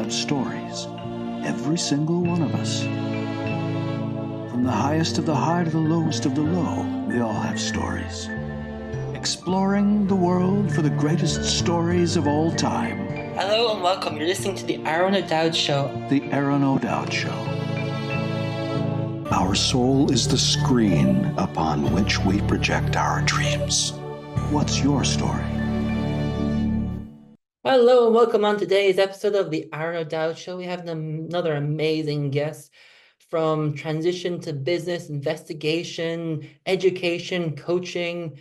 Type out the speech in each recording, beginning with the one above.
have stories. Every single one of us. From the highest of the high to the lowest of the low, we all have stories. Exploring the world for the greatest stories of all time. Hello and welcome. You're listening to the Aaron O'Dowd Show. The Aaron O'Dowd Show. Our soul is the screen upon which we project our dreams. What's your story? Hello and welcome on today's episode of the Aaron O'Dowd Show. We have another amazing guest from transition to business, investigation, education, coaching.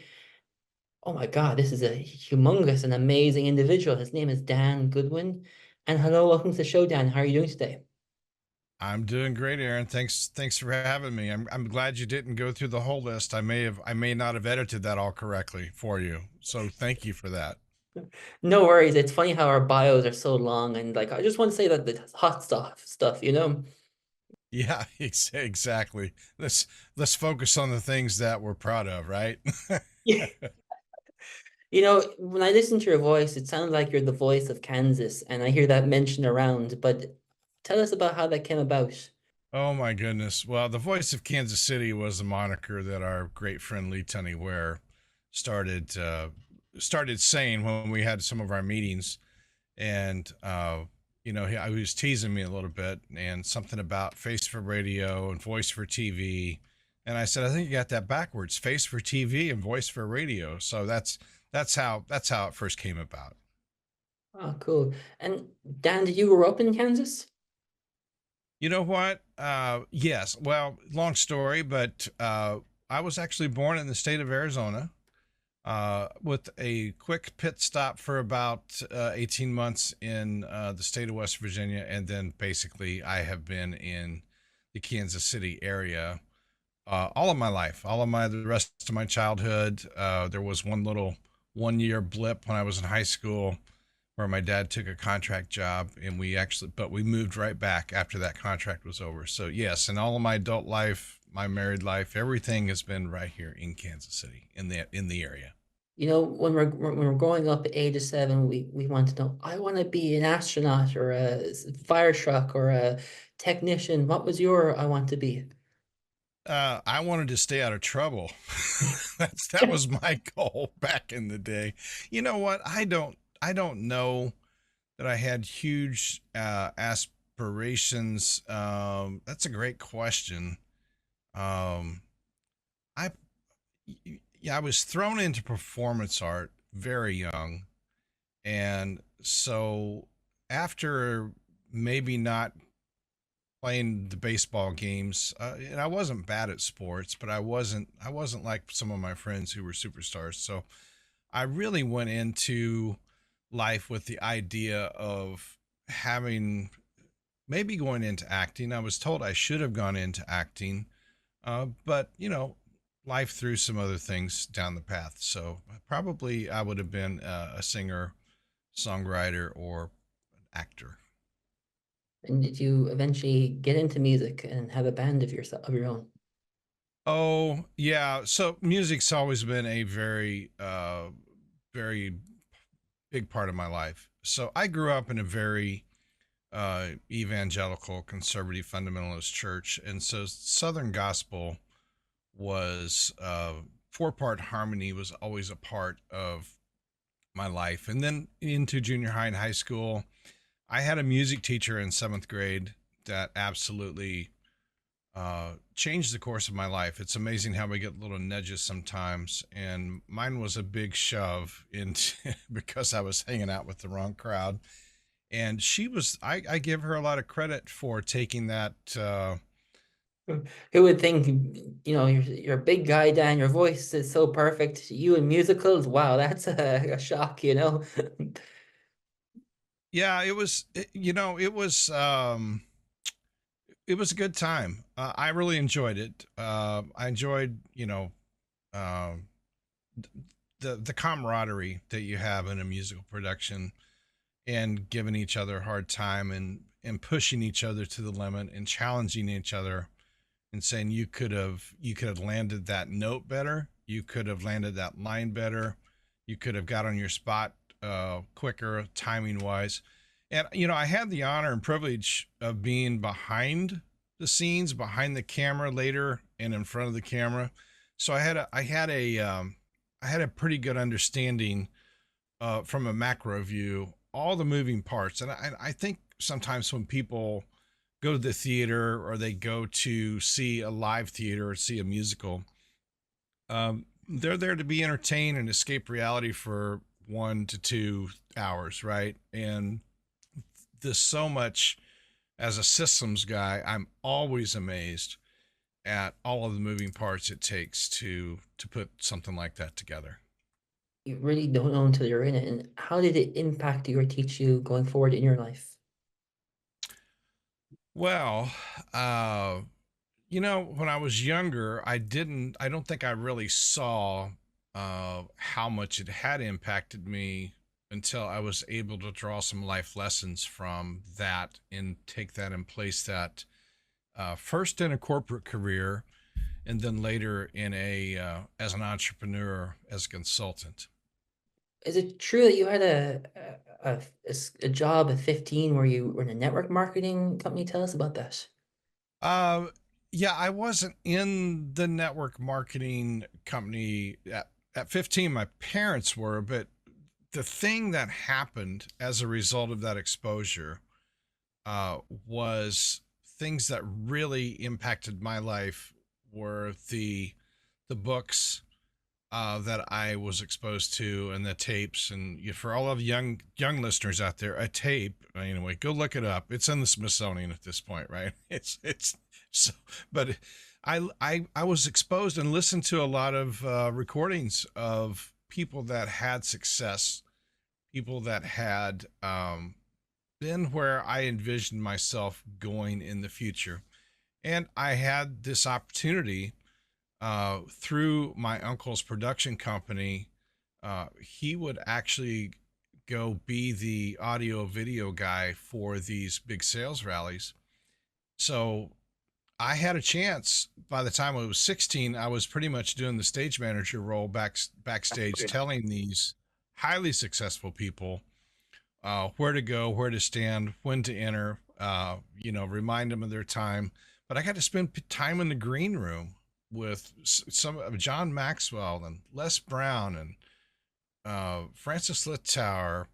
Oh my God, this is a humongous and amazing individual. His name is Dan Goodwin. And hello, welcome to the show, Dan. How are you doing today? I'm doing great, Aaron. Thanks for having me. I'm glad you didn't go through the whole list. I may not have edited that all correctly for you. So thank you for that. No worries. It's funny how our bios are so long, and I just want to say that the hot stuff, you know. Yeah, exactly. Let's focus on the things that we're proud of, right? Yeah. You know, when I listen to your voice, it sounds like you're the voice of Kansas, and I hear that mentioned around, but tell us about how that came about. Oh my goodness. Well, the voice of Kansas City was a moniker that our great friend Lee Tunney Ware started saying when we had some of our meetings, and he was teasing me a little bit and something about face for radio and voice for TV, and I said, I think you got that backwards, face for TV and voice for radio. So that's how it first came about. Oh, cool. And Dan, did you grow up in Kansas? You know what? Yes. Well, long story, but I was actually born in the state of Arizona, with a quick pit stop for about 18 months in the state of West Virginia. And then basically I have been in the Kansas City area all of my life, the rest of my childhood. There was one year blip when I was in high school where my dad took a contract job, and we moved right back after that contract was over. So yes, and all of my adult life, my married life, everything has been right here in Kansas City, in the area. You know, when we're growing up at age of 7, we want to know, I want to be an astronaut or a fire truck or a technician. What was your I want to be? I wanted to stay out of trouble. That was my goal back in the day. You know what? I don't know that I had huge aspirations. That's a great question. Um, I Yeah, I was thrown into performance art very young, and so after maybe not playing the baseball games, and I wasn't bad at sports, but I wasn't like some of my friends who were superstars. So I really went into life with the idea of having maybe going into acting. I was told I should have gone into acting, but life threw some other things down the path. So probably I would have been a singer, songwriter, or an actor. And did you eventually get into music and have a band of your own? Oh yeah, so music's always been a very big part of my life. So I grew up in a very evangelical, conservative, fundamentalist church, and so Southern gospel was 4-part harmony was always a part of my life. And then into junior high and high school, I had a music teacher in 7th grade that absolutely changed the course of my life. It's amazing how we get little nudges sometimes, and mine was a big shove into because I was hanging out with the wrong crowd. And I give her a lot of credit for taking that. Who would think, you're a big guy, Dan, your voice is so perfect. You in musicals, wow, that's a shock, you know. Yeah, it was a good time. I really enjoyed it. I enjoyed, uh, the camaraderie that you have in a musical production, and giving each other a hard time, and pushing each other to the limit, and challenging each other, and saying you could have landed that note better, you could have landed that line better, you could have got on your spot quicker timing wise. And I had the honor and privilege of being behind the scenes, behind the camera later, and in front of the camera. So I had a pretty good understanding from a macro view, all the moving parts. And I think sometimes when people go to the theater or they go to see a live theater or see a musical, they're there to be entertained and escape reality for 1 to 2 hours, right? And there's so much. As a systems guy, I'm always amazed at all of the moving parts it takes to put something like that together. You really don't know until you're in it. And how did it impact you or teach you going forward in your life? Well, uh, when I was younger, I don't think I really saw how much it had impacted me until I was able to draw some life lessons from that and take that and place that first in a corporate career and then later in as an entrepreneur, as a consultant. Is it true that you had a job at 15 where you were in a network marketing company? Tell us about that. Uh, yeah, I wasn't in the network marketing company at 15. My parents were, but the thing that happened as a result of that exposure was things that really impacted my life were the books that I was exposed to and the tapes. And for all of young listeners out there, a tape, anyway, go look it up. It's in the Smithsonian at this point, right? It's so, but I was exposed and listened to a lot of recordings of people that had success, people that had been where I envisioned myself going in the future. And I had this opportunity through my uncle's production company. He would actually go be the audio video guy for these big sales rallies. So I had a chance. By the time I was 16, I was pretty much doing the stage manager role backstage, telling these highly successful people where to go, where to stand, when to enter, remind them of their time. But I got to spend time in the green room with some of John Maxwell and Les Brown and Francis Littauer.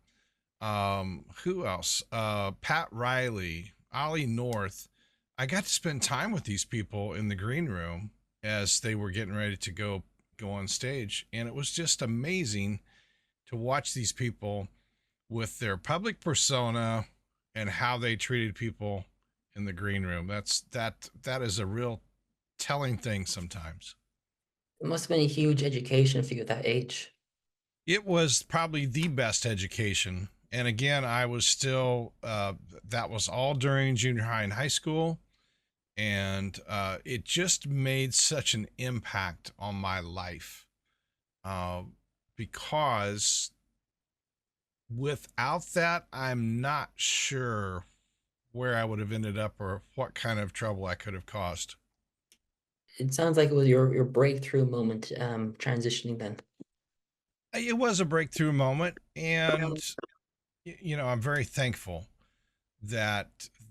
Who else? Pat Riley, Ollie North. I got to spend time with these people in the green room as they were getting ready to go on stage, and it was just amazing to watch these people with their public persona and how they treated people in the green room. That is a real telling thing sometimes. It must have been a huge education for you at that age. It was probably the best education. And again, I was still, that was all during junior high and high school. And it just made such an impact on my life because without that, I'm not sure where I would have ended up or what kind of trouble I could have caused. It sounds like it was your breakthrough moment, transitioning then. It was a breakthrough moment, and I'm very thankful that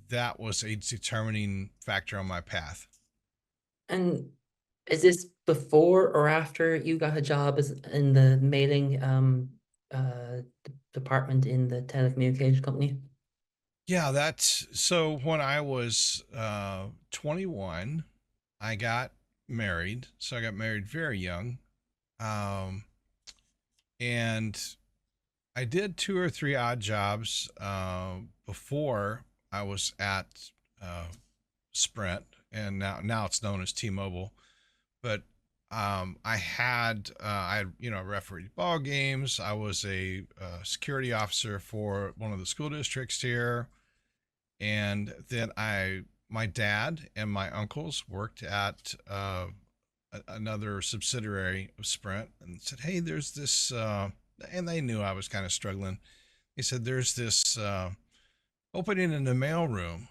that was a determining factor on my path. And is this before or after you got a job as in the mailing department in the telecommunications company? Yeah, that's so when I was 21, I got married. So I got married very young. Um, and I did 2 or 3 odd jobs before I was at uh, Sprint, and now it's known as T-Mobile. But I refereed ball games. I was a security officer for one of the school districts here, and then my dad and my uncles worked at another subsidiary of Sprint, and said, "Hey, there's this," and they knew I was kind of struggling. He said, "There's this opening in the mailroom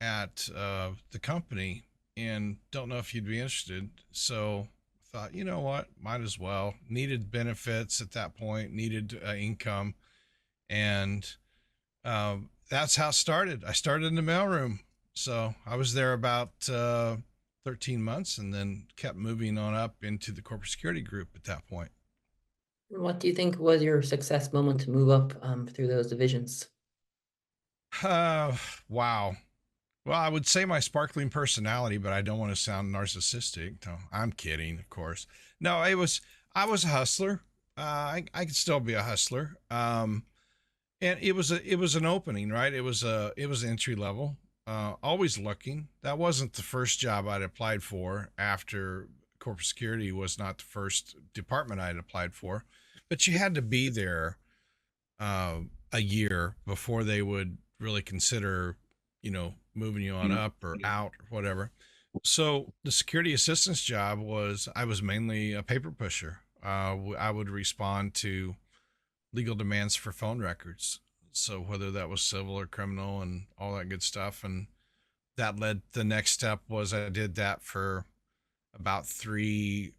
at the company, and don't know if you'd be interested." So I thought, you know what, might as well. Needed benefits at that point, needed income, and That's how it started. I started in the mailroom. So I was there about 13 months and then kept moving on up into the corporate security group at that point. What do you think was your success moment to move up through those divisions? Uh, wow. Well, I would say my sparkling personality, but I don't want to sound narcissistic. No, I'm kidding, of course. No, I was a hustler. I could still be a hustler. And it was an opening, right? It was entry level. Always looking. That wasn't the first job I'd applied for after corporate security was not the first department I'd applied for, but you had to be there uh, a year before they would really consider, moving you on up or out or whatever. So the security assistance job was I was mainly a paper pusher. I would respond to legal demands for phone records. So whether that was civil or criminal and all that good stuff, and that led the next step was I did that for about 3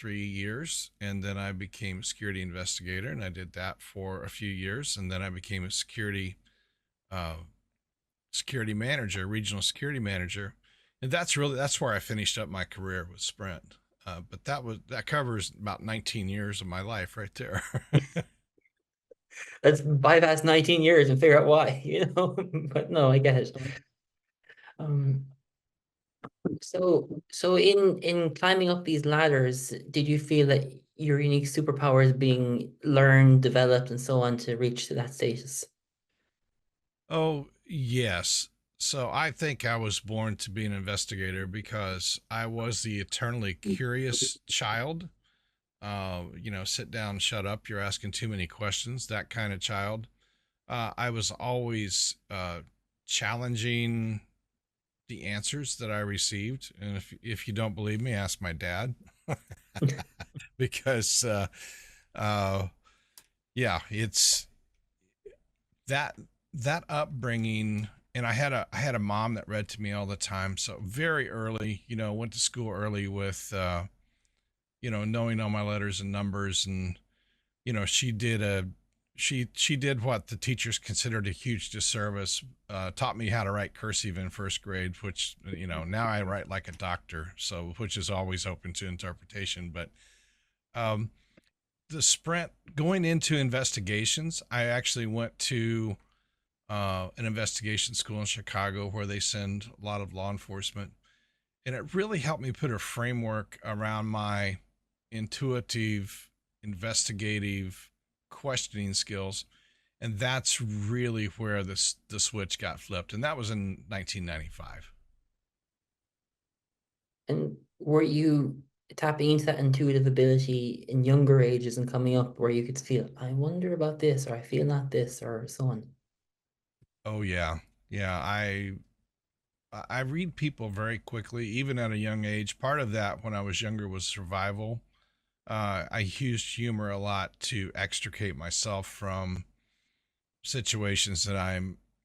years, and then I became a security investigator, and I did that for a few years, and then I became a uh, security manager, regional security manager, and that's where I finished up my career with Sprint. But that covers about 19 years of my life right there. Let's bypass 19 years and figure out why, you know? But no, I get it. Um, so in climbing up these ladders, did you feel that your unique superpower is being learned, developed, and so on to reach to that status? Oh, yes. So I think I was born to be an investigator because I was the eternally curious child. Sit down, shut up, you're asking too many questions, that kind of child. I was always challenging the answers that I received. And if you don't believe me, ask my dad. Because, uh, yeah, it's that that upbringing, and I had a mom that read to me all the time, so very early, went to school early with knowing all my letters and numbers, and she did she did what the teachers considered a huge disservice. Taught me how to write cursive in first grade, which now I write like a doctor, so which is always open to interpretation. But um, the Sprint going into investigations, I actually went to an investigation school in Chicago where they send a lot of law enforcement. And it really helped me put a framework around my intuitive, investigative, questioning skills. And that's really where the switch got flipped. And that was in 1995. And were you tapping into that intuitive ability in younger ages and coming up where you could feel, I wonder about this, or I feel not this, or so on? Oh yeah. Yeah, I read people very quickly, even at a young age. Part of that when I was younger was survival. I used humor a lot to extricate myself from situations that I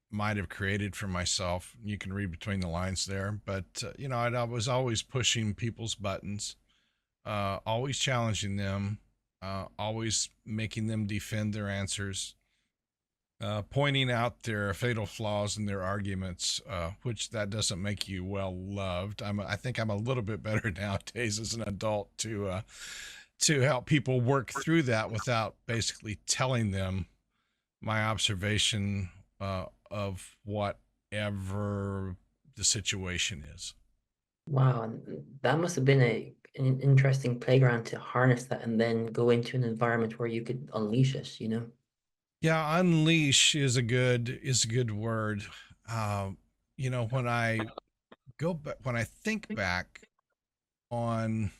might have created for myself. You can read between the lines there, but I was always pushing people's buttons, always challenging them, always making them defend their answers, pointing out their fatal flaws in their arguments, which that doesn't make you well loved. I think I'm a little bit better nowadays as an adult to help people work through that without basically telling them my observation of whatever the situation is. Wow, and that must have been an interesting playground to harness that and then go into an environment where you could unleash it, you know? Yeah, unleash is a good word. When I when I think back on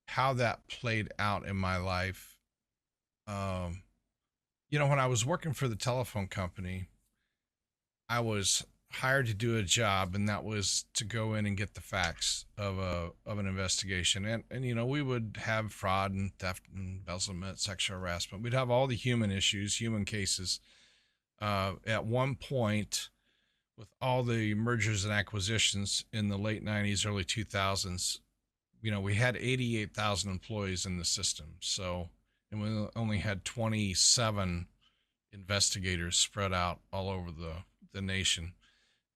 how that played out in my life, um, when I was working for the telephone company, I was hired to do a job, and that was to go in and get the facts of an investigation. And we would have fraud and theft and embezzlement, sexual harassment. We'd have all the human issues, human cases. At one point, with all the mergers and acquisitions in the late 90s, early 2000s, we had 88,000 employees in the system. So, and we only had 27 investigators spread out all over the nation.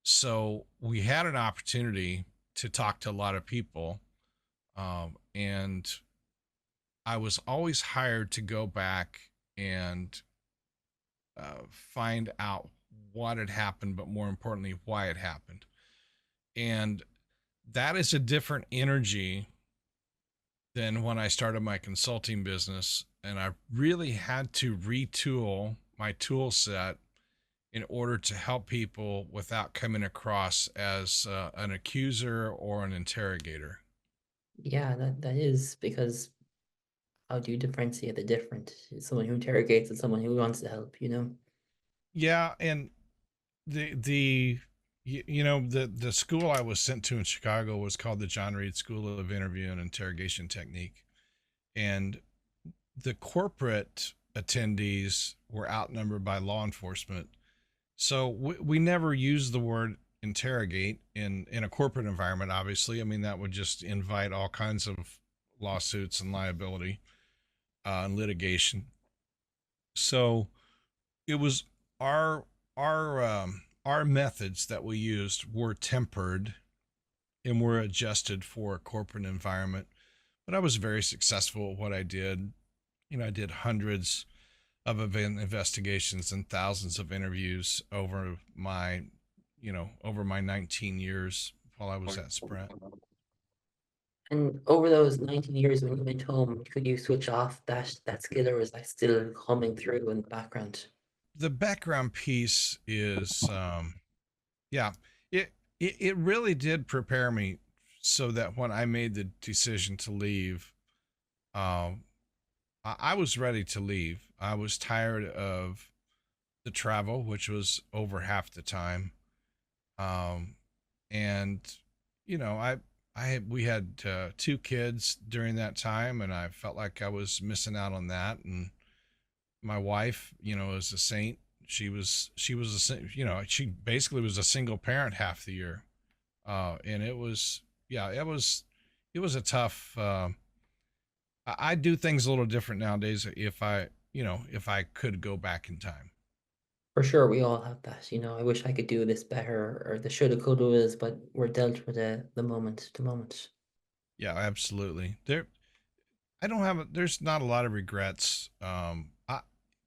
So we had an opportunity to talk to a lot of people, and I was always hired to go back and find out what had happened, but more importantly, why it happened. And that is a different energy than when I started my consulting business. And I really had to retool my tool set in order to help people without coming across as an accuser or an interrogator. Yeah, that is because how do you differentiate the different? Someone who interrogates and someone who wants to help, you know? Yeah, and the you know the school I was sent to in Chicago was called the John Reed School of Interview and Interrogation Technique, and the corporate attendees were outnumbered by law enforcement. So we never used the word interrogate in a corporate environment. Obviously, I mean that would just invite all kinds of lawsuits and liability and litigation. So it was our our methods that we used were tempered and were adjusted for a corporate environment. But I was very successful at what I did. You know, I did hundreds of event investigations and thousands of interviews over my 19 years while I was at Sprint. And over those 19 years when you went home, could you switch off that skill, or was that still humming through in the background? The background piece is, yeah, it, it really did prepare me so that when I made the decision to leave, um, I was ready to leave. I was tired of the travel, which was over half the time. Um, and you know, we had two kids during that time, and I felt like I was missing out on that. And my wife, you know, is a saint. She basically was a single parent half the year, and it was, yeah, it was a tough. I do things a little different nowadays. If I could go back in time. For sure, we all have that. You know, I wish I could do this better, or the shoulda, coulda, is, but we're dealt with the moment, the moment. Yeah, absolutely. I don't have, there's not a lot of regrets.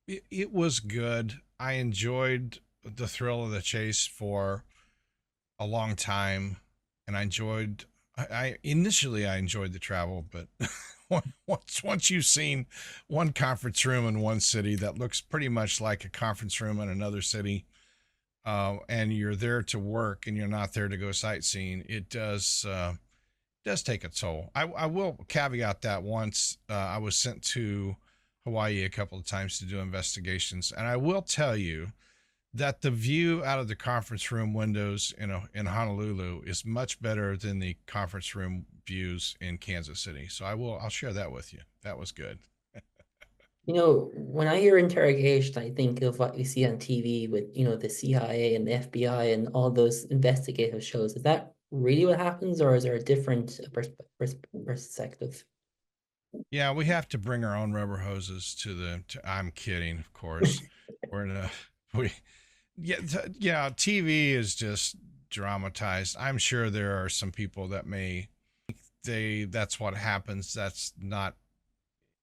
It was good. I enjoyed the thrill of the chase for a long time, and I initially I enjoyed the travel, but once you've seen one conference room in one city that looks pretty much like a conference room in another city, and you're there to work and you're not there to go sightseeing, it does take a toll. I will caveat that once I was sent to Hawaii a couple of times to do investigations, and I will tell you that the view out of the conference room windows in Honolulu is much better than the conference room views in Kansas City. So I'll share that with you. That was good. You know, when I hear interrogation, I think of what we see on TV with, you know, the CIA and the FBI and all those investigative shows. Is that really what happens, or is there a different perspective? Yeah, we have to bring our own rubber hoses I'm kidding, of course. We're in a we yeah, TV is just dramatized. I'm sure there are some people that that's what happens. That's not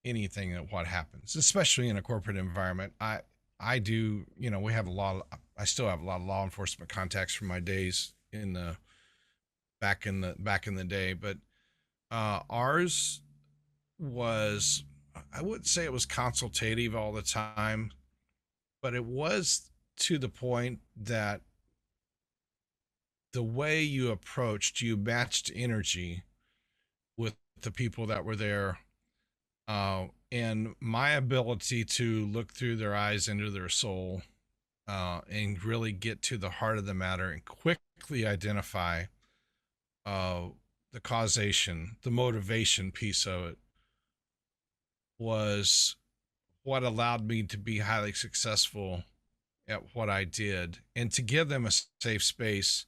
anything that what happens, especially in a corporate environment. I do, you know, I still have a lot of law enforcement contacts from my days in the back in the day, but ours was, I wouldn't say it was consultative all the time, but it was to the point that the way you matched energy with the people that were there, and my ability to look through their eyes into their soul, and really get to the heart of the matter and quickly identify the causation, the motivation piece of it was what allowed me to be highly successful at what I did, and to give them a safe space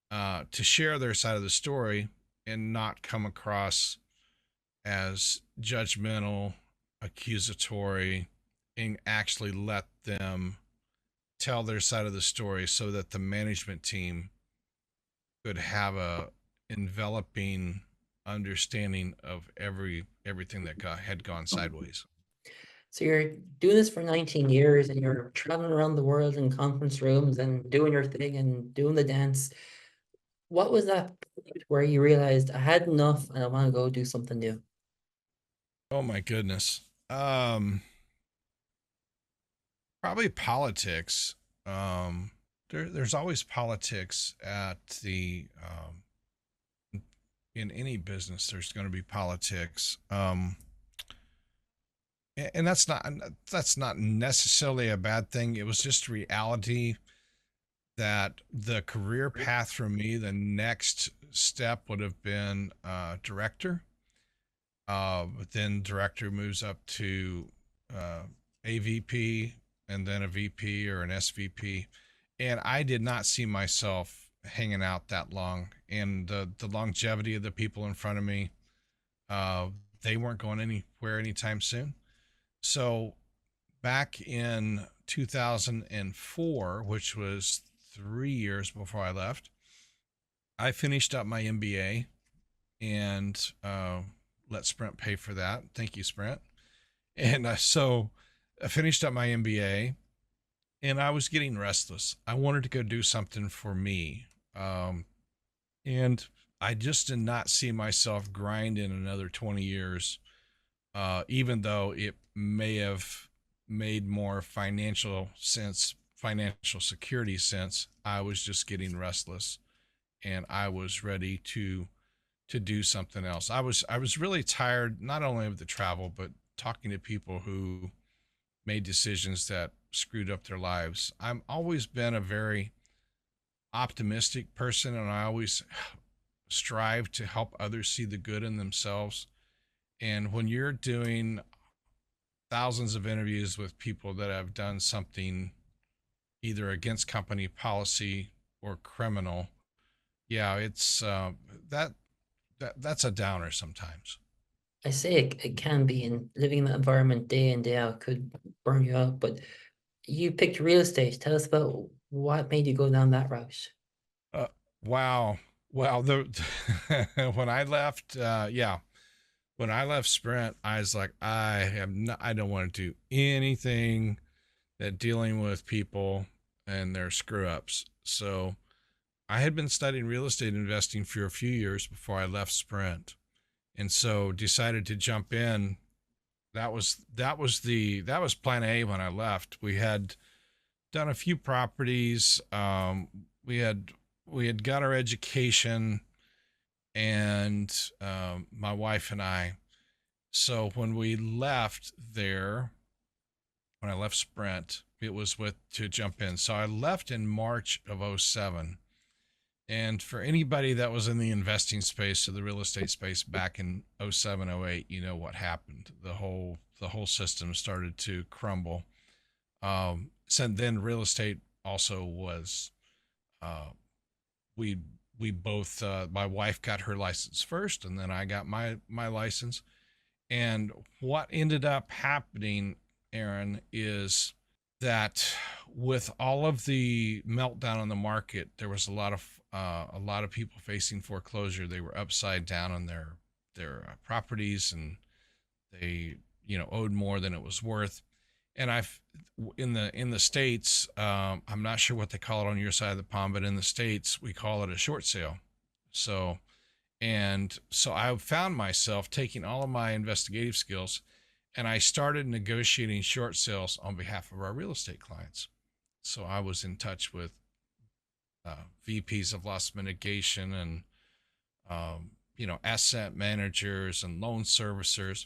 to share their side of the story and not come across as judgmental, accusatory, and actually let them tell their side of the story so that the management team could have a enveloping understanding of everything that had gone sideways. So you're doing this for 19 years and you're traveling around the world in conference rooms and doing your thing and doing the dance. What was that point where you realized I had enough and I want to go do something new? Oh my goodness. Probably politics. There's always politics at the in any business. There's going to be politics. And that's not necessarily a bad thing. It was just reality that the career path for me, the next step would have been director. But then director moves up to AVP and then a VP or an SVP. And I did not see myself hanging out that long. And the longevity of the people in front of me, uh, they weren't going anywhere anytime soon. So back in 2004, which was 3 years before I left, I finished up my MBA and let Sprint pay for that. Thank you, Sprint. And so I finished up my MBA and I was getting restless. I wanted to go do something for me. And I just did not see myself grinding another 20 years, even though it may have made more financial sense, financial security sense. I was just getting restless and I was ready to do something else. I was really tired not only of the travel but talking to people who made decisions that screwed up their lives. I've always been a very optimistic person and I always strive to help others see the good in themselves. And when you're doing thousands of interviews with people that have done something either against company policy or criminal, yeah, it's that's a downer sometimes. I say it can be, and living in that environment day in, day out could burn you out. But you picked real estate. Tell us about what made you go down that route. Uh, wow. Well, the when I left, yeah, when I left Sprint, I was like, I don't want to do anything that dealing with people and their screw ups. So I had been studying real estate investing for a few years before I left Sprint, and so decided to jump in. That was plan A when I left. We had done a few properties. We had got our education, and my wife and I. So when we left there, when I left Sprint, it was with to jump in. So I left in March of '07. And for anybody that was in the investing space or the real estate space back in '07, '08, you know what happened. The whole system started to crumble. So then real estate also was uh, we we both my wife got her license first and then I got my license. And what ended up happening, Aaron, is that with all of the meltdown on the market, there was a lot of people facing foreclosure. They were upside down on their properties, and they owed more than it was worth. And I've in the states, I'm not sure what they call it on your side of the pond, but in the states we call it a short sale. So I found myself taking all of my investigative skills and I started negotiating short sales on behalf of our real estate clients. So I was in touch with VPs of loss mitigation and asset managers and loan servicers.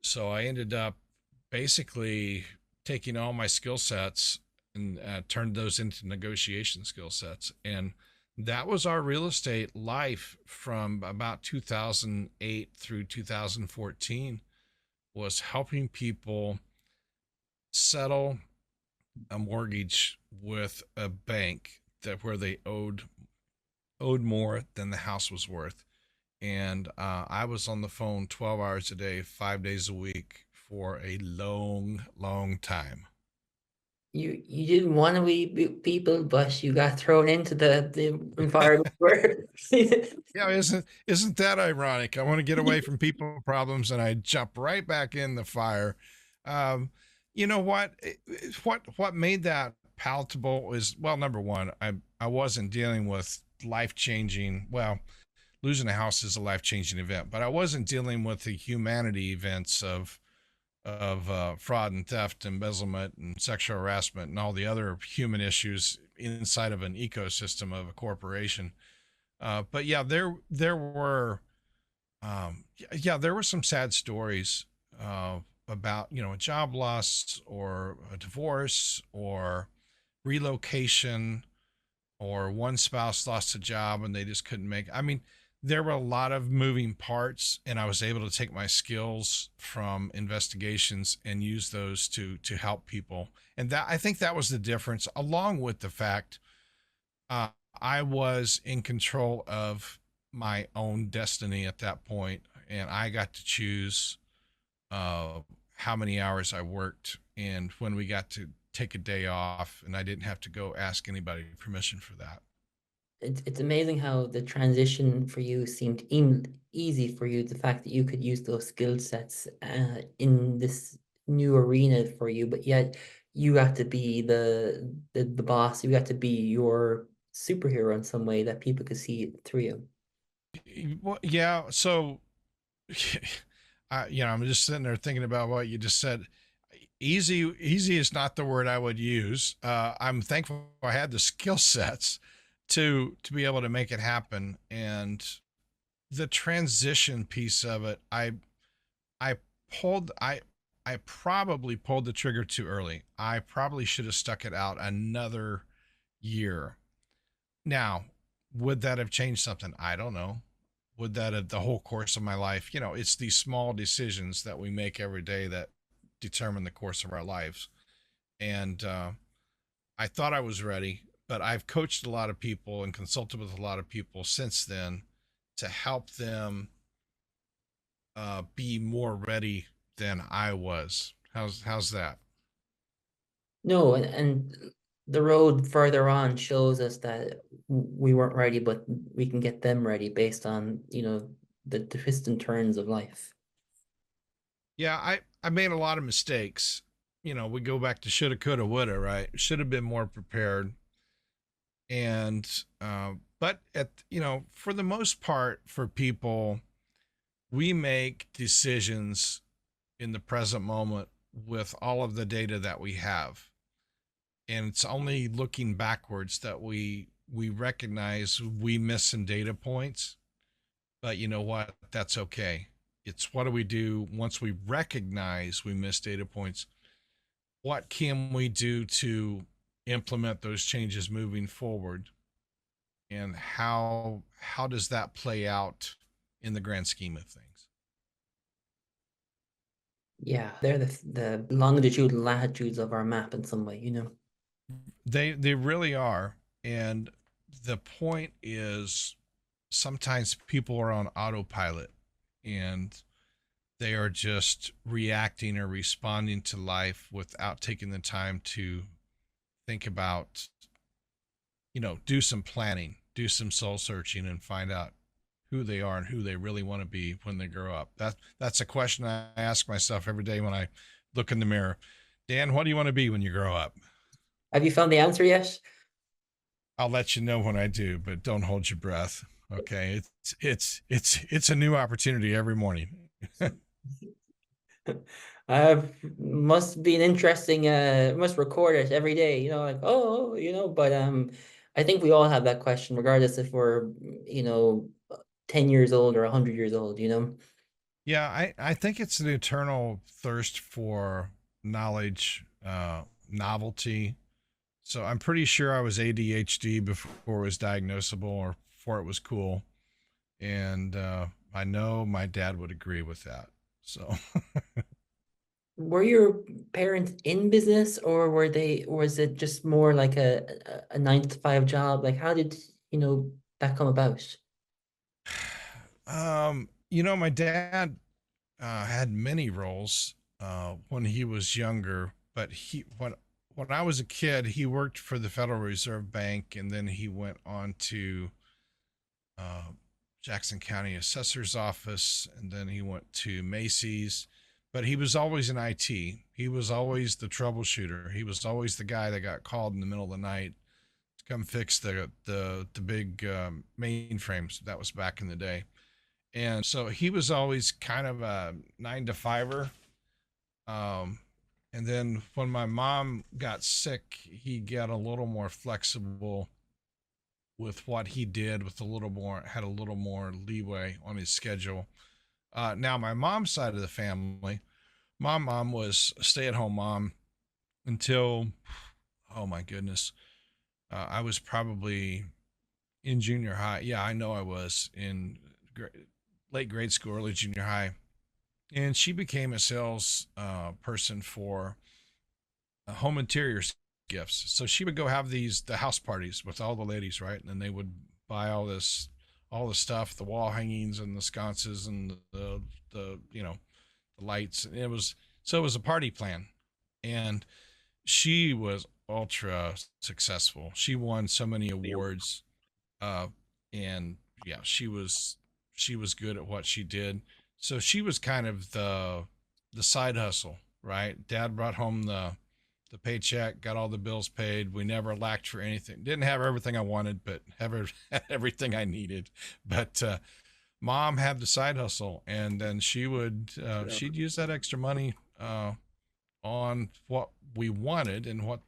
So I ended up basically taking all my skill sets and turned those into negotiation skill sets. And that was our real estate life from about 2008 through 2014, was helping people settle a mortgage with a bank that where they owed more than the house was worth. And I was on the phone 12 hours a day, 5 days a week for a long, long time. You didn't want to be people, but you got thrown into the environment where Yeah, isn't that ironic? I want to get away from people problems, and I jump right back in the fire. Um, you know what? What made that palatable is, well, number one, I wasn't dealing with life changing. Well, losing a house is a life changing event, but I wasn't dealing with the humanity events of fraud and theft, embezzlement, and sexual harassment, and all the other human issues inside of an ecosystem of a corporation. But yeah, there were yeah, there were some sad stories about, a job loss or a divorce or relocation, or one spouse lost a job and they just couldn't make. I mean, there were a lot of moving parts, and I was able to take my skills from investigations and use those to help people. And that, I think that was the difference, along with the fact uh, I was in control of my own destiny at that point, and I got to choose how many hours I worked and when we got to take a day off, and I didn't have to go ask anybody permission for that. it's amazing how the transition for you seemed easy for you. The fact that you could use those skill sets in this new arena for you, but yet you got to be the boss. You got to be your superhero in some way that people could see it through you. Well, yeah. So, I'm just sitting there thinking about what you just said. Easy is not the word I would use. I'm thankful I had the skill sets to be able to make it happen, and the transition piece of it, I pulled I probably pulled the trigger too early. I probably should have stuck it out another year. Now, would that have changed something? I don't know. Would that have the whole course of my life? It's these small decisions that we make every day that determine the course of our lives. And I thought I was ready, but I've coached a lot of people and consulted with a lot of people since then to help them be more ready than I was. How's that? No, and the road further on shows us that we weren't ready, but we can get them ready based on, the twists and turns of life. Yeah, I made a lot of mistakes. We go back to shoulda, coulda, woulda, right? Should have been more prepared. And but for the most part, for people, we make decisions in the present moment with all of the data that we have, and it's only looking backwards that we recognize we miss some data points. But you know what? That's okay. It's what do we do once we recognize we miss data points? What can we do to implement those changes moving forward? And how does that play out in the grand scheme of things? Yeah, they're the longitude and latitudes of our map in some way. They really are. And the point is, sometimes people are on autopilot, and they are just reacting or responding to life without taking the time to think about, do some planning, do some soul searching, and find out who they are and who they really want to be when they grow up. That's a question I ask myself every day when I look in the mirror. Dan, what do you want to be when you grow up? Have you found the answer yet? I'll let you know when I do, but don't hold your breath. Okay. It's a new opportunity every morning. Must be an interesting, must record it every day, like, oh, but I think we all have that question, regardless if we're, 10 years old or 100 years old. Yeah, I think it's an eternal thirst for knowledge, novelty. So I'm pretty sure I was ADHD before it was diagnosable or before it was cool. And I know my dad would agree with that. So Were your parents in business, or was it just more like a 9 to 5 job? Like, how did, that come about? my dad had many roles. when he was younger. But when I was a kid, he worked for the Federal Reserve Bank, and then he went on to uh, Jackson County Assessor's Office, and then he went to Macy's. But he was always in IT. He was always the troubleshooter. He was always the guy that got called in the middle of the night to come fix the big mainframes. That was back in the day. And so he was always kind of a 9 to 5er. Um, and then when my mom got sick, he got a little more flexible with what he did, with a little more, had a little more leeway on his schedule. Now my mom's side of the family, my mom was a stay-at-home mom until, oh my goodness, I was probably in junior high. Yeah, I know I was in late grade school, early junior high, and she became a sales person for home interior gifts. So she would go have the house parties with all the ladies, right? And then they would buy all the stuff, the wall hangings and the sconces and the the lights. And it was a party plan, and she was ultra successful. She won so many awards, uh, and yeah, she was good at what she did. So she was kind of the side hustle, right? Dad brought home the paycheck, got all the bills paid. We never lacked for anything. Didn't have everything I wanted, but had everything I needed. But mom had the side hustle, and then she'd use that extra money on what we wanted and what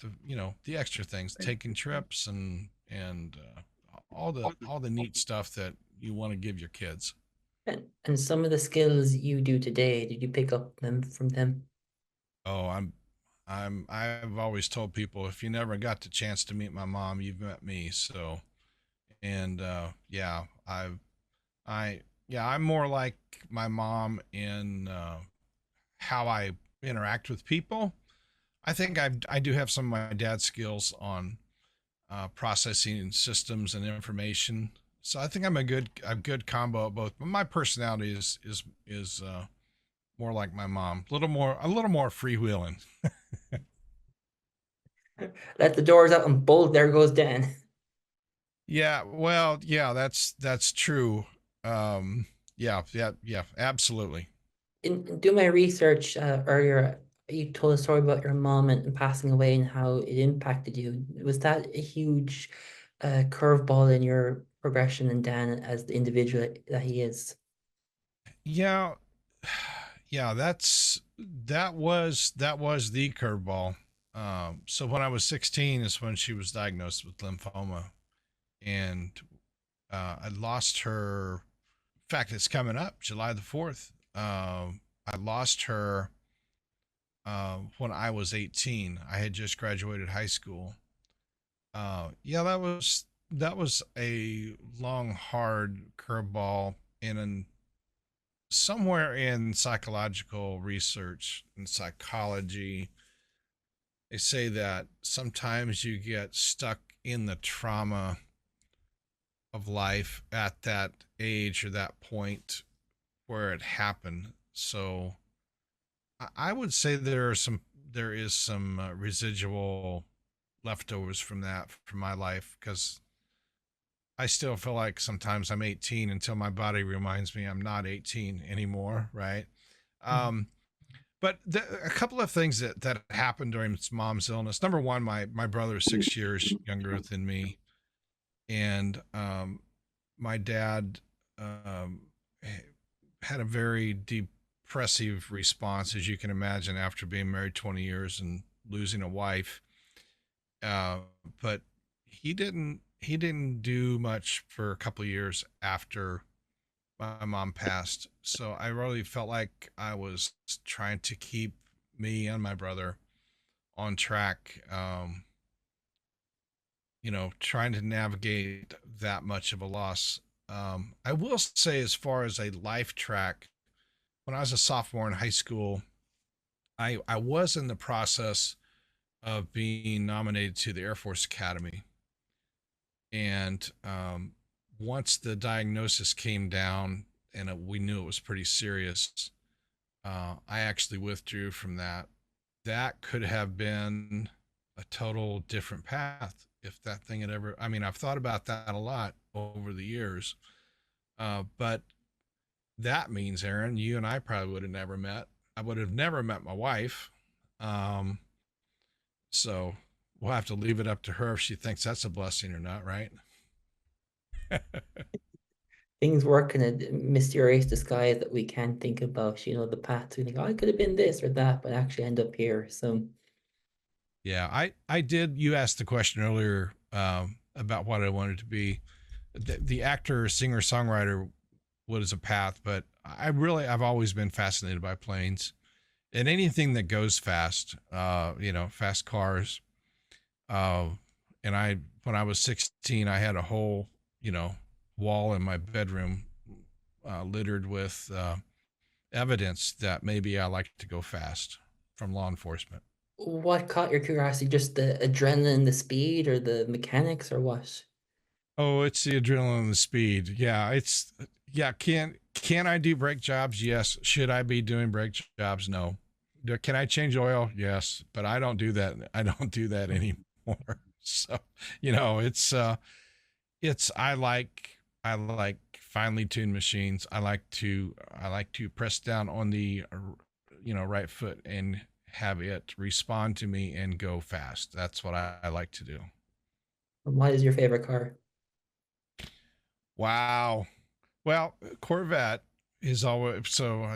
the extra things, taking trips and all the neat stuff that you want to give your kids. And some of the skills you do today, did you pick up them from them? Oh, I've always told people, if you never got the chance to meet my mom, you've met me. So, and yeah, I yeah, I'm more like my mom in how I interact with people. I think I do have some of my dad's skills on processing systems and information. So I think I'm a good combo of both. But my personality is more like my mom, a little more freewheeling. Let the doors out and bolt, there goes Dan. Yeah, well, yeah, that's true. Yeah, absolutely. In doing my research earlier, you told a story about your mom and passing away and how it impacted you. Was that a huge curveball in your progression in Dan as the individual that he is? Yeah, yeah, that was the curveball. So when I was 16 is when she was diagnosed with lymphoma, and I lost her. In fact, it's coming up July the 4th. I lost her when I was 18. I had just graduated high school. Yeah, that was a long, hard curveball, and somewhere in psychological research and psychology, they say that sometimes you get stuck in the trauma of life at that age or that point where it happened. So I would say there is some residual leftovers from that from my life, because I still feel like sometimes I'm 18 until my body reminds me I'm not 18 anymore, right? Mhm. Um, but a couple of things that happened during mom's illness. Number one, my brother is 6 years younger than me, and my dad um, had a very depressive response, as you can imagine, after being married 20 years and losing a wife. Uh, but he didn't do much for a couple of years after my mom passed. So I really felt like I was trying to keep me and my brother on track. Trying to navigate that much of a loss. I will say, as far as a life track, when I was a sophomore in high school, I was in the process of being nominated to the Air Force Academy. And once the diagnosis came down and we knew it was pretty serious, I actually withdrew from that. That could have been a total different path if that thing had ever. I mean, I've thought about that a lot over the years, but that means, Aaron, you and I probably would have never met. I would have never met my wife. Um, so we'll have to leave it up to her if she thinks that's a blessing or not, right? Things work in a mysterious disguise that we can't think about, the paths. We think, oh, I could have been this or that, but actually end up here. So Yeah, I did. You asked the question earlier about what I wanted to be. The actor, singer, songwriter was a path, but I've always been fascinated by planes and anything that goes fast. Fast cars. Uh, and when I was 16, I had a whole wall in my bedroom littered with evidence that maybe I like to go fast from law enforcement. what caught your curiosity? Just the adrenaline, the speed, or the mechanics, or what? Oh, it's the adrenaline and the speed. Yeah. Can I do brake jobs? Yes. Should I be doing brake jobs? No. Can I change oil? Yes, but I don't do that. I don't do that anymore. So, it's I like finely tuned machines. I like to press down on the right foot and have it respond to me and go fast. That's what I like to do. What is your favorite car? Wow. Well, Corvette is always so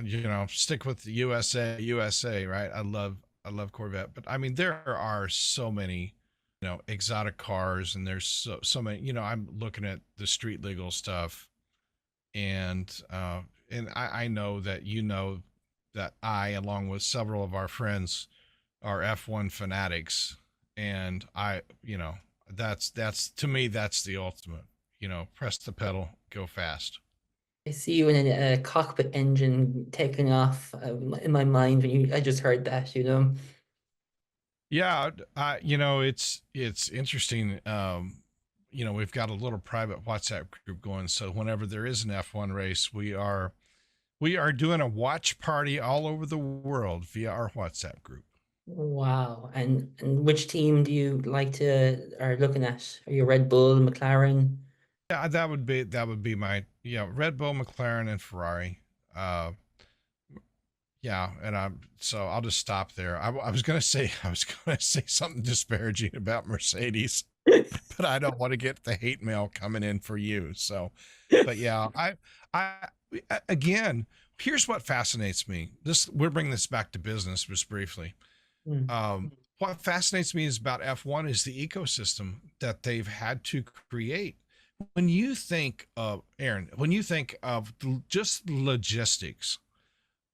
stick with the USA, right? I love Corvette, but I mean there are so many exotic cars, and there's so many. I'm looking at the street legal stuff, and I know that that I, along with several of our friends, are F1 fanatics, and that's to me that's the ultimate. Press the pedal, go fast. I see you in a cockpit engine taking off in my mind when I just heard that. Yeah, it's interesting. We've got a little private WhatsApp group going, so whenever there is an F1 race, we are doing a watch party all over the world via our WhatsApp group. Wow. And which team do you like to are looking at? Are you Red Bull, McLaren? Yeah, that would be my Red Bull, McLaren, and Ferrari. Uh, yeah, and I'll just stop there. I was gonna say something disparaging about Mercedes, but I don't want to get the hate mail coming in for you. So, but yeah, I again, here's what fascinates me. We're bringing this back to business just briefly. Hmm. What fascinates me is about F1 is the ecosystem that they've had to create. When you think of Aaron, when you think of just logistics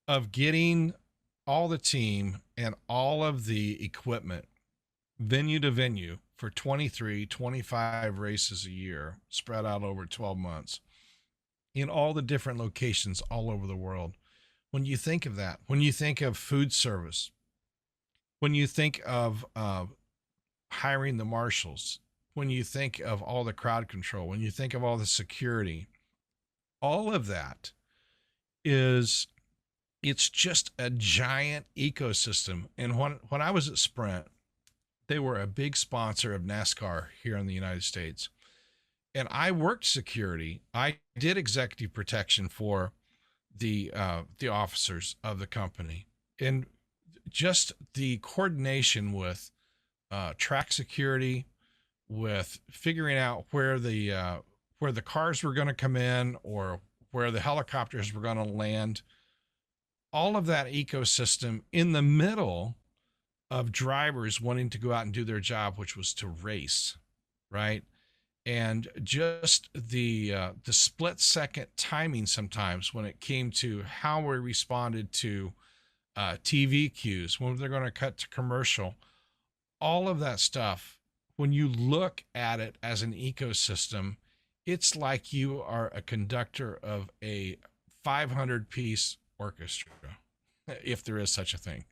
of getting all the team and all of the equipment venue to venue for 23, 25 races a year spread out over 12 months in all the different locations all over the world. When you think of that, when you think of food service, when you think of hiring the marshals, when you think of all the crowd control, when you think of all the security, all of that is it's just a giant ecosystem. And when I was at Sprint, they were a big sponsor of NASCAR here in the United States. And I worked security. I did executive protection for the officers of the company, and just the coordination with track security, with figuring out where the cars were going to come in or where the helicopters were going to land. All of that ecosystem in the middle of drivers wanting to go out and do their job, which was to race, right? And just the split second timing sometimes when it came to how we responded to TV cues, when they're going to cut to commercial, all of that stuff. When you look at it as an ecosystem, it's like you are a conductor of a 500-piece orchestra, if there is such a thing.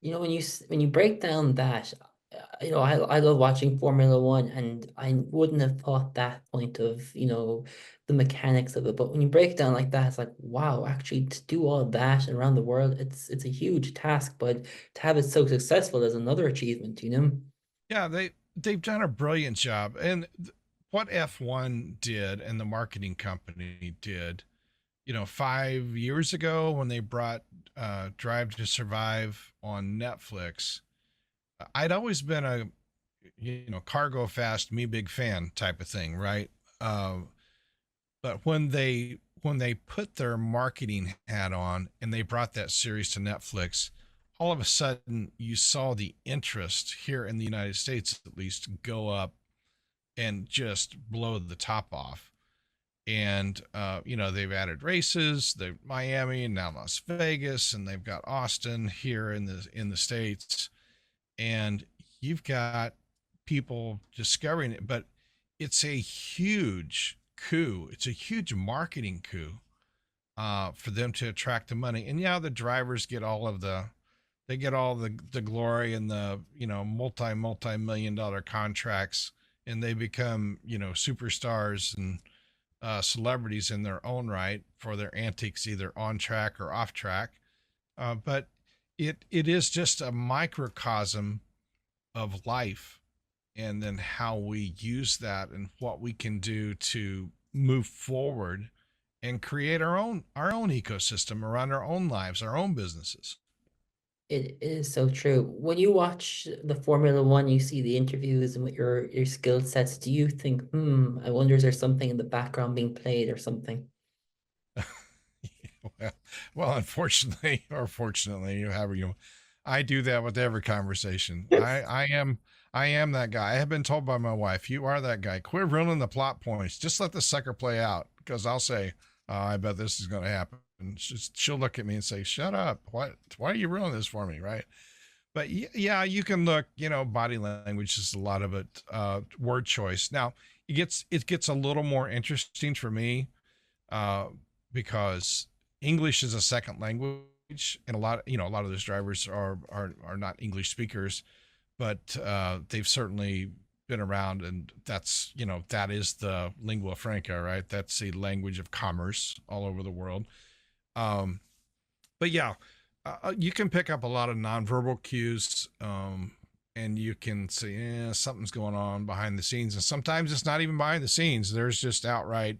When you break down that, I love watching Formula One, and I wouldn't have thought that point of, the mechanics of it. But when you break it down like that, it's like, wow, actually to do all that around the world, it's a huge task, but to have it so successful is another achievement. Yeah, they've done a brilliant job. And what F1 did and the marketing company did, 5 years ago when they brought Drive to Survive on Netflix, I'd always been a cargo fast, me big fan type of thing, right? But when they put their marketing hat on and they brought that series to Netflix, all of a sudden you saw the interest here in the United States at least go up and just blow the top off. And they've added races, they've Miami and now Las Vegas, and they've got Austin here in the States, and you've got people discovering it. But it's a huge coup. It's a huge marketing coup for them to attract the money. And yeah, the drivers get all of the glory and the multi-million dollar contracts, and they become superstars and celebrities in their own right for their antics, either on track or off track. But it is just a microcosm of life, and then how we use that and what we can do to move forward and create our own ecosystem around our own lives, our own businesses. It is so true. When you watch the Formula One, you see the interviews and with your skill sets, do you think, I wonder, is there something in the background being played or something? well, well, unfortunately or fortunately, however you, I do that with every conversation. I am that guy. I have been told by my wife, "You are that guy. Quit ruining the plot points. Just let the sucker play out." Because I'll say, "Oh, I bet this is going to happen." And she'll look at me and say, "Shut up. Why are you ruining this for me?" Right? But yeah, you can look. Body language is a lot of it. Word choice. Now it gets a little more interesting for me, uh, because English is a second language, and a lot of those drivers are not English speakers, but they've certainly been around, and that is the lingua franca, right? That's the language of commerce all over the world. Um, but yeah, you can pick up a lot of nonverbal cues, and you can see something's going on behind the scenes, and sometimes it's not even behind the scenes. There's just outright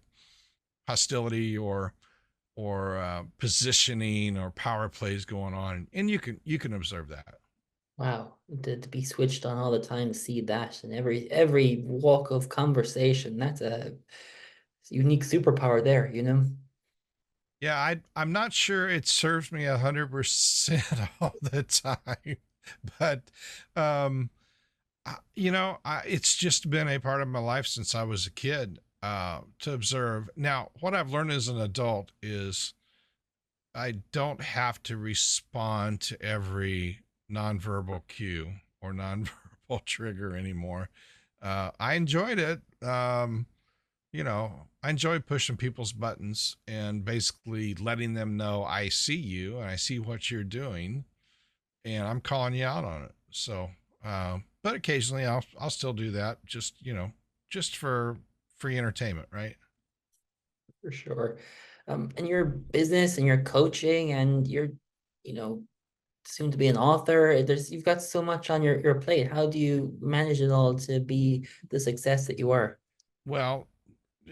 hostility or positioning or power plays going on, and you can observe that. Wow, to be switched on all the time to see that in every walk of conversation, that's a unique superpower there. Yeah, I'm not sure it serves me 100% all the time, but um, it's just been a part of my life since I was a kid, to observe. Now, what I've learned as an adult is I don't have to respond to every nonverbal cue or nonverbal trigger anymore. I enjoyed it. I enjoy pushing people's buttons and basically letting them know I see you and I see what you're doing, and I'm calling you out on it. So, but occasionally I'll still do that, just for free entertainment, right? For sure. And your business and your coaching and your, you know, soon to be an author, you've got so much on your plate. How do you manage it all to be the success that you are? Well,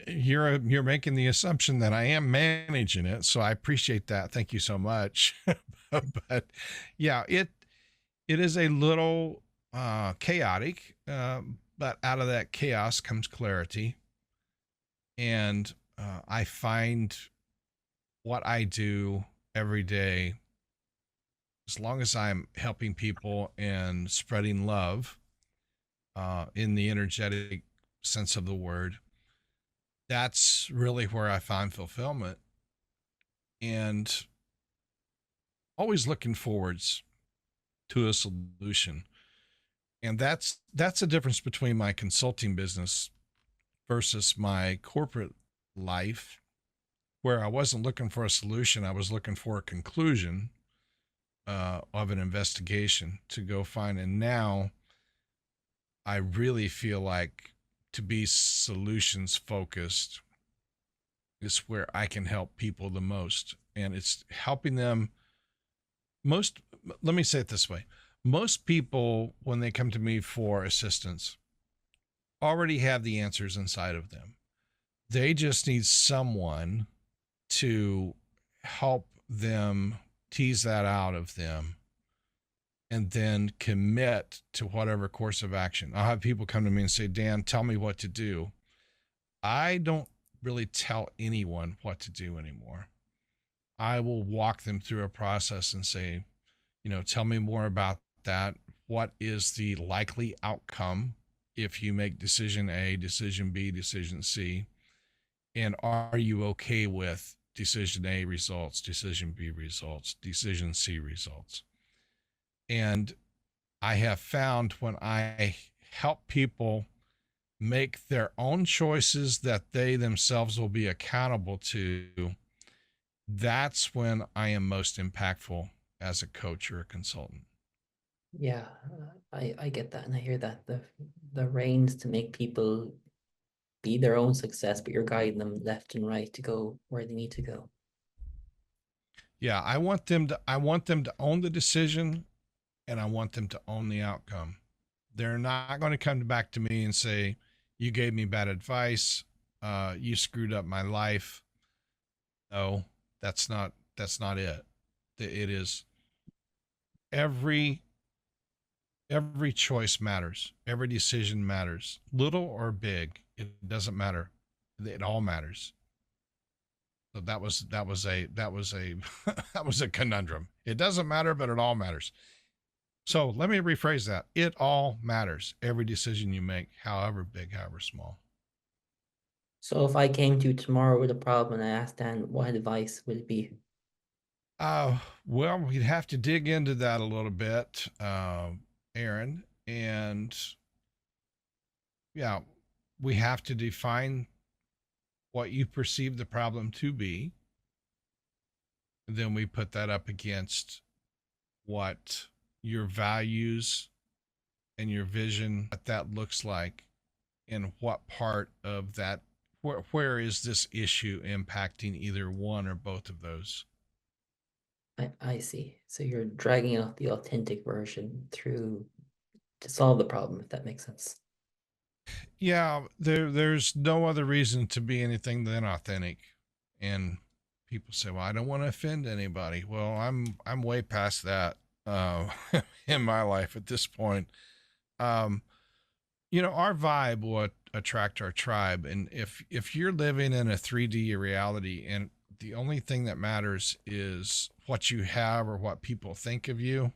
you're making the assumption that I am managing it, so I appreciate that. Thank you so much. But yeah, it is a little chaotic, but out of that chaos comes clarity, and I find what I do every day, as long as I'm helping people and spreading love, in the energetic sense of the word, that's really where I find fulfillment, and always looking forwards to a solution. And that's the difference between my consulting business versus my corporate life, where I wasn't looking for a solution, I was looking for a conclusion, of an investigation to go find. And now I really feel like to be solutions focused is where I can help people the most. And it's helping them most. Let me say it this way: most people, when they come to me for assistance, already have the answers inside of them. They just need someone to help them tease that out of them and then commit to whatever course of action. I'll have people come to me and say, Dan, tell me what to do. I don't really tell anyone what to do anymore. I will walk them through a process and say, tell me more about that. What is the likely outcome if you make decision A, decision B, decision C? And are you okay with decision A results, decision B results, decision C results? And I have found when I help people make their own choices that they themselves will be accountable to, that's when I am most impactful as a coach or a consultant. Yeah, I get that, and I hear that the reins to make people be their own success, but you're guiding them left and right to go where they need to go. Yeah, I want them to own the decision, and I want them to own the outcome. They're not going to come back to me and say, you gave me bad advice, you screwed up my life. No, that's not it. It is every choice matters. Every decision matters. Little or big, it doesn't matter. It all matters. So that was a that was a conundrum. It doesn't matter, but it all matters. So let me rephrase that. It all matters. Every decision you make, however big, however small. So if I came to you tomorrow with a problem and I asked Dan, what advice would it be? Well, we'd have to dig into that a little bit, Aaron. And yeah, we have to define what you perceive the problem to be. And then we put that up against what your values and your vision, what that looks like, and what part of that, where is this issue impacting either one or both of those? I see. So you're dragging out the authentic version through to solve the problem, if that makes sense. Yeah, there's no other reason to be anything than authentic. And people say, well, I don't want to offend anybody. Well, I'm way past that in my life at this point. Um, our vibe will attract our tribe. And if you're living in a 3D reality and the only thing that matters is what you have or what people think of you,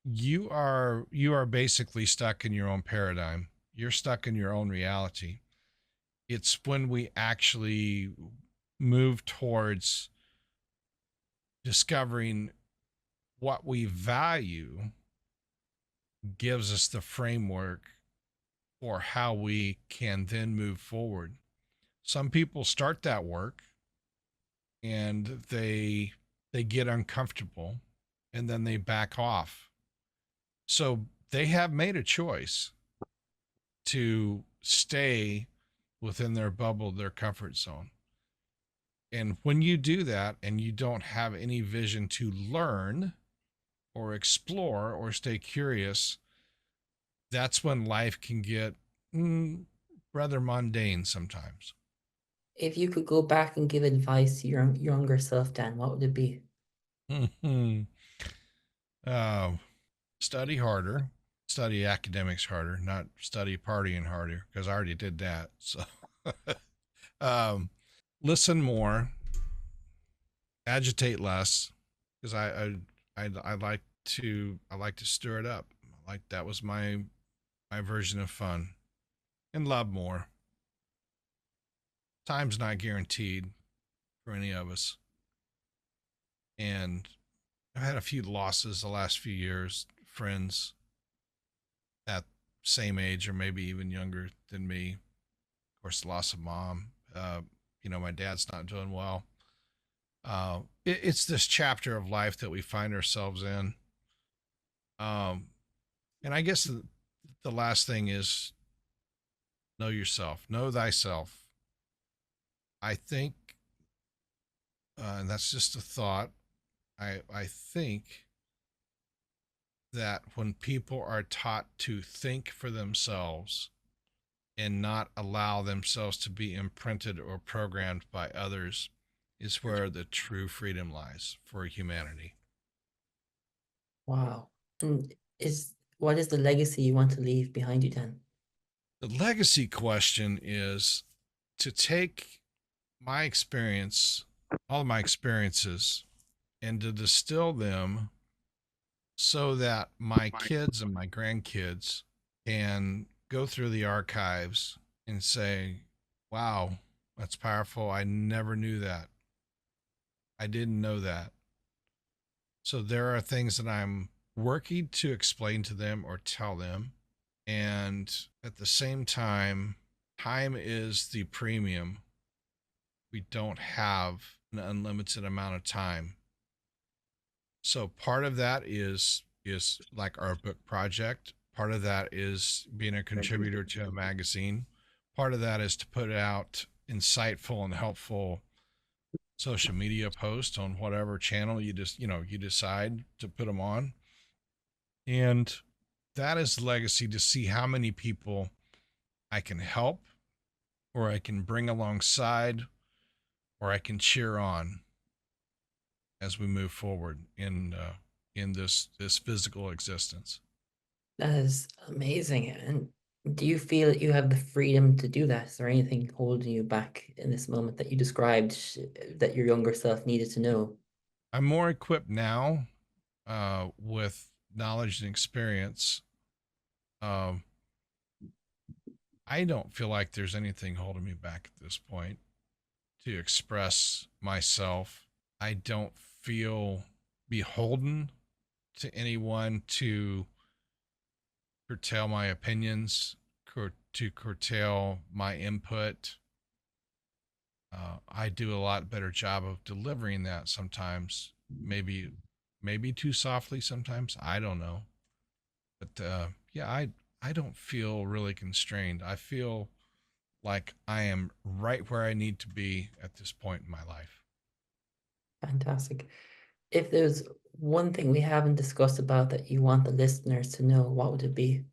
you are basically stuck in your own paradigm. You're stuck in your own reality. It's when we actually move towards discovering what we value gives us the framework for how we can then move forward. Some people start that work and they get uncomfortable and then they back off. So they have made a choice to stay within their bubble, their comfort zone. And when you do that and you don't have any vision to learn or explore or stay curious, that's when life can get rather mundane sometimes. If you could go back and give advice to your younger self, Dan, what would it be? uh, Study harder, study academics harder, not study partying harder, because I already did that. So um, listen more, agitate less, because I like to stir it up. Like that was my version of fun, and love more. Time's not guaranteed for any of us, and I've had a few losses the last few years, friends at same age or maybe even younger than me. Of course, the loss of mom. My dad's not doing well. It's this chapter of life that we find ourselves in. And I guess the last thing is know yourself, know thyself. I think, and that's just a thought. I think that when people are taught to think for themselves and not allow themselves to be imprinted or programmed by others is where the true freedom lies for humanity. Wow. And what is the legacy you want to leave behind you, Dan? The legacy question is to take my experience, all of my experiences, and to distill them so that my kids and my grandkids can go through the archives and say, wow, that's powerful. I never knew that. I didn't know that. So there are things that I'm working to explain to them or tell them. And at the same time, time is the premium. We don't have an unlimited amount of time. So part of that is like our book project. Part of that is being a contributor to a magazine. Part of that is to put out insightful and helpful social media posts on whatever channel you decide to put them on. And that is legacy, to see how many people I can help, or I can bring alongside, or I can cheer on as we move forward in this physical existence. That is amazing. And do you feel that you have the freedom to do that? Is there anything holding you back in this moment that you described that your younger self needed to know? I'm more equipped now with knowledge and experience. I don't feel like there's anything holding me back at this point to express myself. I don't feel beholden to anyone to curtail my opinions, to curtail my input. I do a lot better job of delivering that sometimes. Maybe too softly sometimes. I don't know. But yeah, I don't feel really constrained. I feel like I am right where I need to be at this point in my life. Fantastic. If there's one thing we haven't discussed about that you want the listeners to know, what would it be?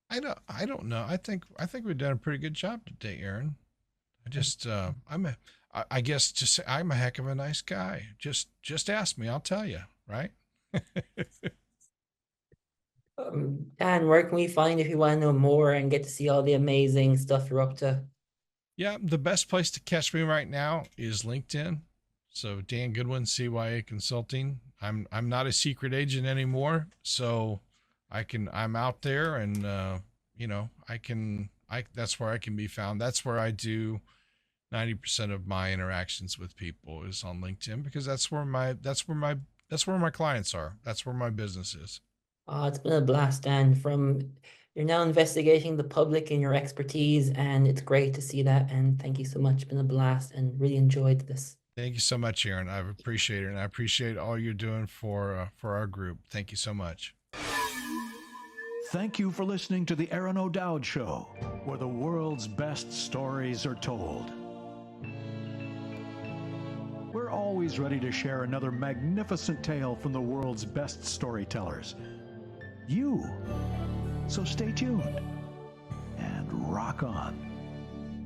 I don't know. I think we've done a pretty good job today, Aaron. I guess just say I'm a heck of a nice guy. Just ask me, I'll tell you, right? Dan, where can we find if you want to know more and get to see all the amazing stuff you're up to? Yeah, the best place to catch me right now is LinkedIn. So Dan Goodwin, CYA Consulting. I'm not a secret agent anymore, so I'm out there, and that's where I can be found. That's where I do 90% of my interactions with people is on LinkedIn, because that's where my clients are. That's where my business is. Oh, it's been a blast, Dan. You're now investigating the public and your expertise, and it's great to see that. And thank you so much. It's been a blast and really enjoyed this. Thank you so much, Aaron. I appreciate it, and I appreciate all you're doing for our group. Thank you so much. Thank you for listening to the Aaron O'Dowd Show, where the world's best stories are told. We're always ready to share another magnificent tale from the world's best storytellers. So stay tuned and rock on.